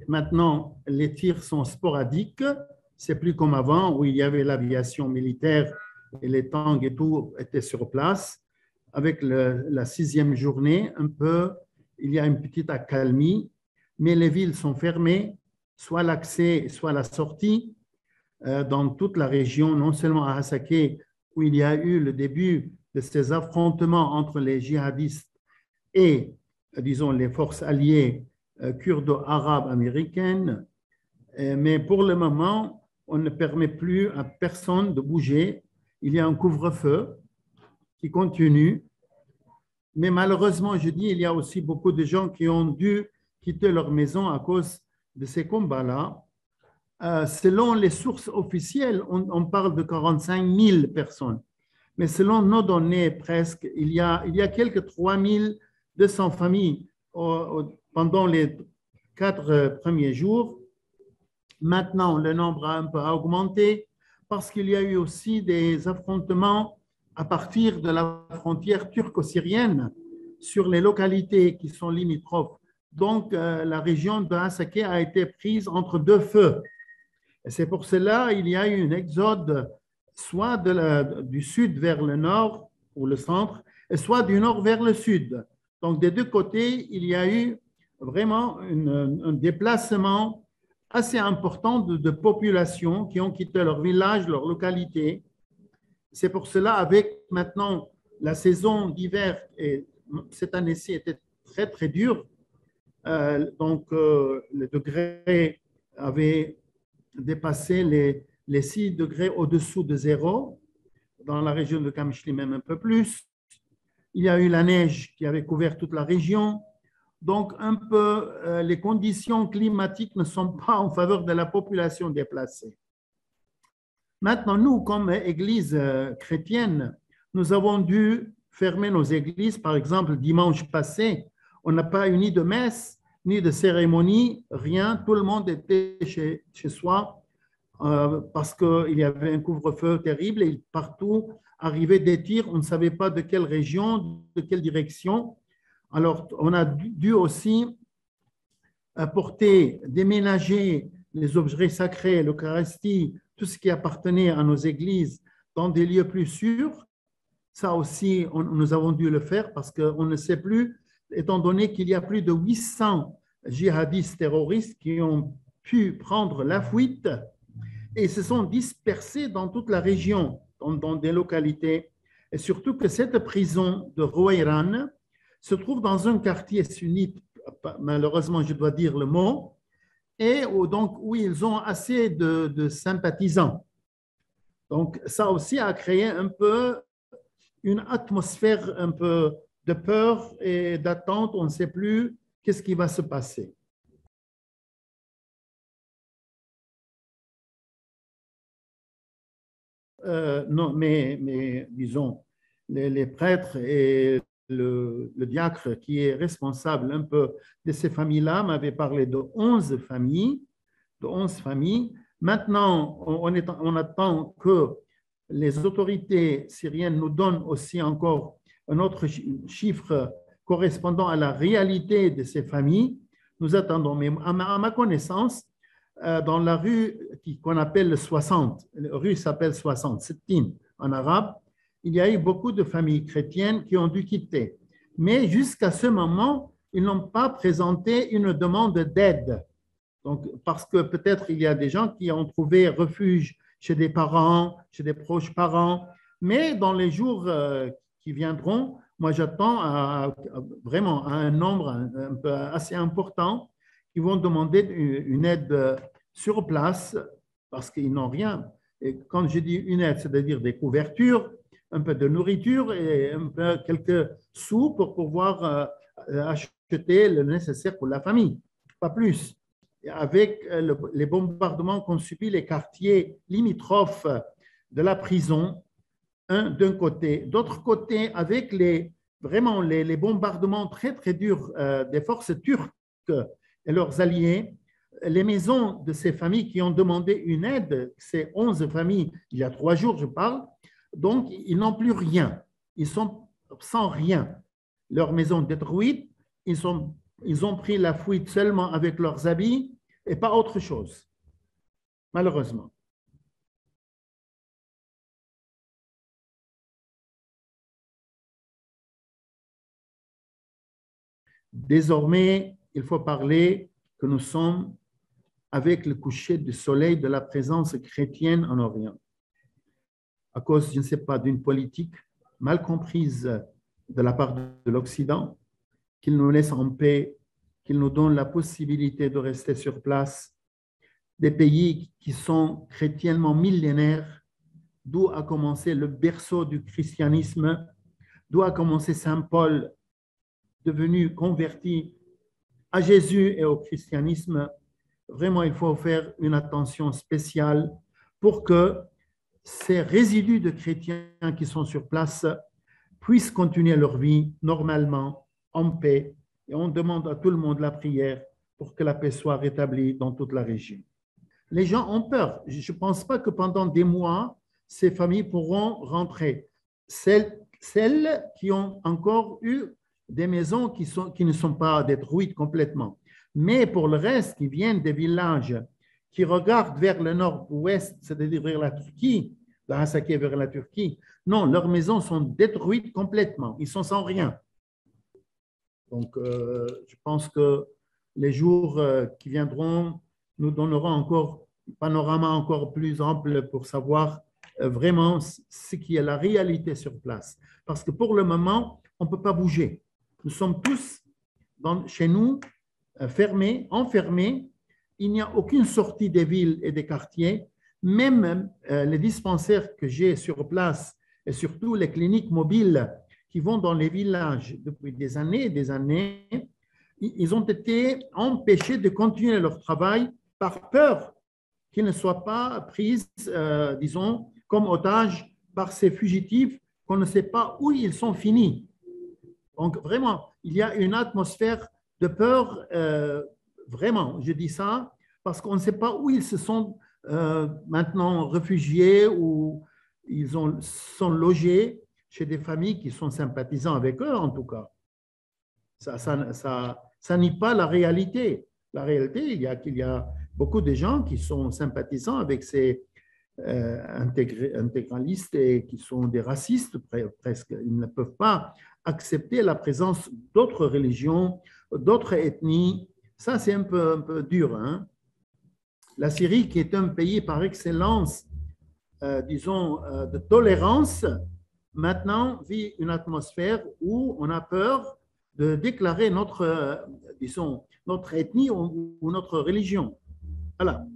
Maintenant, les tirs sont sporadiques. C'est plus comme avant où il y avait l'aviation militaire et les tanks et tout étaient sur place. Avec la sixième journée, un peu, il y a une petite accalmie, mais les villes sont fermées, soit l'accès, soit la sortie, dans toute la région, non seulement à Hasakeh, où il y a eu le début de ces affrontements entre les djihadistes et, disons, les forces alliées kurdo-arabes américaines, mais pour le moment, on ne permet plus à personne de bouger. Il y a un couvre-feu qui continue, mais malheureusement, je dis, il y a aussi beaucoup de gens qui ont dû quitter leur maison à cause de ces combats-là. Selon les sources officielles, on parle de 45 000 personnes. Mais selon nos données, presque, il y a quelques 3 200 familles pendant les 4 premiers jours. Maintenant, le nombre a un peu augmenté parce qu'il y a eu aussi des affrontements à partir de la frontière turco-syrienne sur les localités qui sont limitrophes. Donc, la région de Hasakeh a été prise entre deux feux. Et c'est pour cela qu'il y a eu un exode soit du sud vers le nord ou le centre, et soit du nord vers le sud. Donc, des deux côtés, il y a eu vraiment un déplacement assez important de populations qui ont quitté leur village, leur localité. C'est pour cela, avec maintenant la saison d'hiver, et cette année-ci était très, très dure, donc le degré avait dépassé les 6 degrés au-dessous de zéro, dans la région de Kamishli même un peu plus. Il y a eu la neige qui avait couvert toute la région. Donc, un peu, les conditions climatiques ne sont pas en faveur de la population déplacée. Maintenant, nous, comme Église chrétienne, nous avons dû fermer nos églises. Par exemple, dimanche passé, on n'a pas eu ni de messe, ni de cérémonie, rien. Tout le monde était chez soi parce qu'il y avait un couvre-feu terrible et partout arrivaient des tirs. On ne savait pas de quelle région, de quelle direction. Alors, on a dû aussi déménager les objets sacrés, l'Eucharistie, tout ce qui appartenait à nos églises dans des lieux plus sûrs. Ça aussi, nous avons dû le faire parce qu'on ne sait plus, étant donné qu'il y a plus de 800 djihadistes terroristes qui ont pu prendre la fuite et se sont dispersés dans toute la région, dans des localités. Et surtout que cette prison de Rouayran se trouve dans un quartier sunnite, malheureusement je dois dire le mot, et donc où ils ont assez de sympathisants. Donc ça aussi a créé un peu une atmosphère un peu de peur et d'attente. On ne sait plus qu'est-ce qui va se passer. Non, mais disons, les prêtres et le diacre qui est responsable un peu de ces familles-là m'avait parlé de 11 familles. Maintenant, on attend que les autorités syriennes nous donnent aussi encore un autre chiffre correspondant à la réalité de ces familles. Nous attendons, mais à ma connaissance, dans la rue qu'on appelle le 60, la rue s'appelle 60, Sittin en arabe, il y a eu beaucoup de familles chrétiennes qui ont dû quitter. Mais jusqu'à ce moment, ils n'ont pas présenté une demande d'aide. Donc, parce que peut-être il y a des gens qui ont trouvé refuge chez des parents, chez des proches parents, mais dans les jours qui viendront, moi j'attends vraiment à un nombre un peu assez important qui vont demander une aide sur place parce qu'ils n'ont rien. Et quand je dis une aide, c'est-à-dire des couvertures, un peu de nourriture et un peu quelques sous pour pouvoir acheter le nécessaire pour la famille, pas plus. Avec les bombardements qu'ont subis les quartiers limitrophes de la prison, d'un côté. D'autre côté, avec vraiment les bombardements très, très durs des forces turques et leurs alliés, les maisons de ces familles qui ont demandé une aide, ces 11 familles, il y a 3 jours, je parle, donc ils n'ont plus rien. Ils sont sans rien. Leur maison détruite, ils ont pris la fuite seulement avec leurs habits, et pas autre chose, malheureusement. Désormais, il faut parler que nous sommes avec le coucher du soleil de la présence chrétienne en Orient, à cause, je ne sais pas, d'une politique mal comprise de la part de l'Occident, qu'il nous laisse en paix, qu'il nous donne la possibilité de rester sur place, des pays qui sont chrétiennement millénaires, d'où a commencé le berceau du christianisme, d'où a commencé Saint Paul, devenu converti à Jésus et au christianisme. Vraiment, il faut faire une attention spéciale pour que ces résidus de chrétiens qui sont sur place puissent continuer leur vie normalement, en paix. Et on demande à tout le monde la prière pour que la paix soit rétablie dans toute la région. Les gens ont peur. Je ne pense pas que pendant des mois, ces familles pourront rentrer. Celles qui ont encore eu des maisons qui ne sont pas détruites complètement. Mais pour le reste, qui viennent des villages, qui regardent vers le nord-ouest, c'est-à-dire vers la Turquie, la Hasaki vers la Turquie, non, leurs maisons sont détruites complètement. Ils sont sans rien. Donc, je pense que les jours qui viendront nous donneront encore un panorama encore plus ample pour savoir vraiment ce qui est la réalité sur place. Parce que pour le moment, on ne peut pas bouger. Nous sommes tous chez nous fermés, enfermés. Il n'y a aucune sortie des villes et des quartiers. Même les dispensaires que j'ai sur place et surtout les cliniques mobiles qui vont dans les villages depuis des années, ils ont été empêchés de continuer leur travail par peur qu'ils ne soient pas pris, disons, comme otages par ces fugitifs qu'on ne sait pas où ils sont finis. Donc, vraiment, il y a une atmosphère de peur, vraiment, je dis ça, parce qu'on ne sait pas où ils se sont maintenant réfugiés ou ils sont logés chez des familles qui sont sympathisants avec eux, en tout cas. Ça nie pas la réalité. La réalité, il y a beaucoup de gens qui sont sympathisants avec ces intégralistes et qui sont des racistes presque. Ils ne peuvent pas accepter la présence d'autres religions, d'autres ethnies. Ça, c'est un peu dur. Hein? La Syrie, qui est un pays par excellence, disons, de tolérance, maintenant vit une atmosphère où on a peur de déclarer notre, disons, notre ethnie ou notre religion. Voilà.